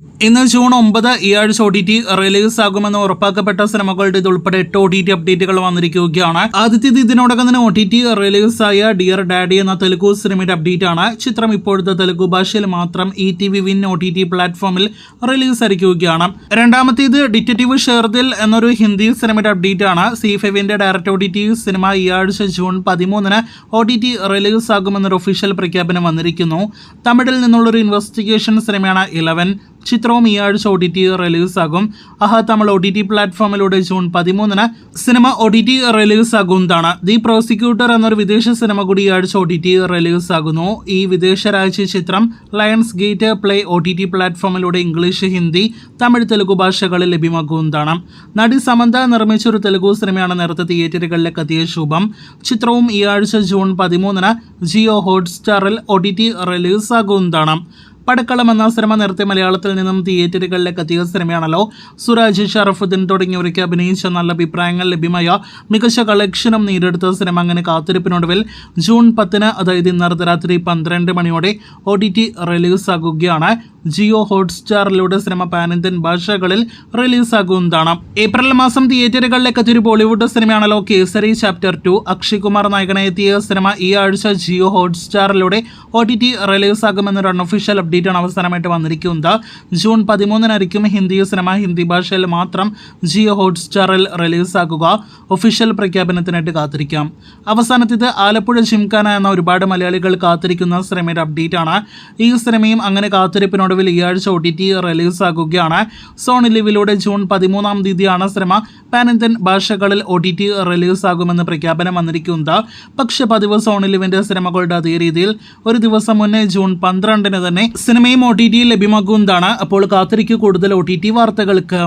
ഇന്ന് ജൂൺ 9 ഈ ആഴ്ച OTT റിലീസ് ആകുമെന്ന് ഉറപ്പാക്കപ്പെട്ട സിനിമകളുടെ ഇതുൾപ്പെടെ 8 OTT അപ്ഡേറ്റുകൾ വന്നിരിക്കുകയാണ്. ആദ്യത്തേത് ഇതിനോടകം തന്നെ OTT റിലീസായ ഡിയർ ഡാഡി എന്ന തെലുഗു സിനിമയുടെ അപ്ഡേറ്റ് ആണ്. ചിത്രം ഇപ്പോഴത്തെ തെലുഗു ഭാഷയിൽ മാത്രം ETV വിൻ OTT പ്ലാറ്റ്ഫോമിൽ റിലീസ് ആയിരിക്കുകയാണ്. രണ്ടാമത്തേത് ഡിറ്റക്റ്റീവ് ഷെർദിൽ എന്നൊരു ഹിന്ദി സിനിമയുടെ അപ്ഡേറ്റ് ആണ്. C5ന്റെ ഡയറക്റ്റ് OTT സിനിമ ഈ ആഴ്ച ജൂൺ 13 OTT റിലീസ് ആകുമെന്നൊരു ഒഫീഷ്യൽ പ്രഖ്യാപനം വന്നിരിക്കുന്നു. തമിഴിൽ നിന്നുള്ളൊരു ഇൻവെസ്റ്റിഗേഷൻ സിനിമയാണ് 11. ചിത്രവും ഈ ആഴ്ച OTT റിലീസാകും. തമിഴ് OTT പ്ലാറ്റ്ഫോമിലൂടെ ജൂൺ 13 സിനിമ OTT റിലീസാകുന്നതാണ്. ദി പ്രോസിക്യൂട്ടർ എന്നൊരു വിദേശ സിനിമ കൂടി ഈ ആഴ്ച OTT റിലീസാകുന്നു. ഈ വിദേശ രാജ്യ ചിത്രം ലയൺസ് ഗേറ്റ് പ്ലേ OTT പ്ലാറ്റ്ഫോമിലൂടെ ഇംഗ്ലീഷ്, ഹിന്ദി, തമിഴ്, തെലുഗു ഭാഷകളിൽ ലഭ്യമാകുന്നതാണ്. നടി സമന്ത നിർമ്മിച്ച ഒരു തെലുഗു സിനിമയാണ് നേരത്തെ തിയേറ്ററുകളിലേക്ക് എത്തിയ ശുഭം. ചിത്രവും ഈ ആഴ്ച ജൂൺ 13 ജിയോ ഹോട്ട്സ്റ്റാറിൽ OTT റിലീസാകുന്നതാണ്. പടക്കളം എന്ന സിനിമ നേരത്തെ മലയാളത്തിൽ നിന്നും തിയേറ്ററുകളിലേക്ക് എത്തിയ സിനിമയാണല്ലോ. സുരാജ്, ഷറഫുദ്ദീൻ തുടങ്ങിയവർക്ക് അഭിനയിച്ച നല്ല അഭിപ്രായങ്ങൾ ലഭ്യമായ മികച്ച കളക്ഷനും നേടിയെടുത്ത സിനിമ അങ്ങനെ കാത്തിരിപ്പിനൊടുവിൽ ജൂൺ 10 അതായത് ഇന്ന് അർദ്ധരാത്രി 12 മണിയോടെ OTT റിലീസാകുകയാണ്. ജിയോ ഹോട്ട്സ്റ്റാറിലൂടെ സിനിമ പാൻ ഇന്ത്യൻ ഭാഷകളിൽ റിലീസാകുന്നതാണ്. ഏപ്രിൽ മാസം തിയേറ്ററുകളിലേക്ക് എത്തിയൊരു ബോളിവുഡ് സിനിമയാണല്ലോ കേസരി ചാപ്റ്റർ 2. അക്ഷയ് കുമാർ നായകനായി എത്തിയ സിനിമ ഈ ആഴ്ച ജിയോ ഹോട്ട്സ്റ്റാറിലൂടെ OTT റിലീസാകുമെന്നൊരു അൺഒഫീഷ്യൽ അപ്ഡേറ്റ് ആണ് അവസാനമായിട്ട് വന്നിരിക്കുന്നത്. ജൂൺ 13 ഹിന്ദി സിനിമ ഹിന്ദി ഭാഷയിൽ മാത്രം ജിയോ ഹോട്ട്സ്റ്റാറിൽ റിലീസാക്കുക. ഒഫീഷ്യൽ പ്രഖ്യാപനത്തിനായിട്ട് കാത്തിരിക്കാം. അവസാനത്തേത് ആലപ്പുഴ ജിംഖാന എന്ന ഒരുപാട് മലയാളികൾ കാത്തിരിക്കുന്ന സിനിമയുടെ അപ്ഡേറ്റ് ആണ്. ഈ സിനിമയും അങ്ങനെ കാത്തിരിപ്പിനോട് ഈ ആഴ്ച OTT റിലീസാകുകയാണ്. സോണി ലിവിലൂടെ ജൂൺ 13 സിനിമ പാൻ ഇന്ത്യൻ ഭാഷകളിൽ OTT റിലീസാകുമെന്ന് പ്രഖ്യാപനം വന്നിരിക്കുന്നത്. പക്ഷെ പതിവ് സോണി ലിവിന്റെ സിനിമകളുടെ അതേ രീതിയിൽ ഒരു ദിവസം മുന്നേ ജൂൺ 12 തന്നെ സിനിമയും OTT ലഭ്യമാകുന്നതാണ്. അപ്പോൾ കാത്തിരിക്കൂ കൂടുതൽ OTT വാർത്തകൾക്ക്.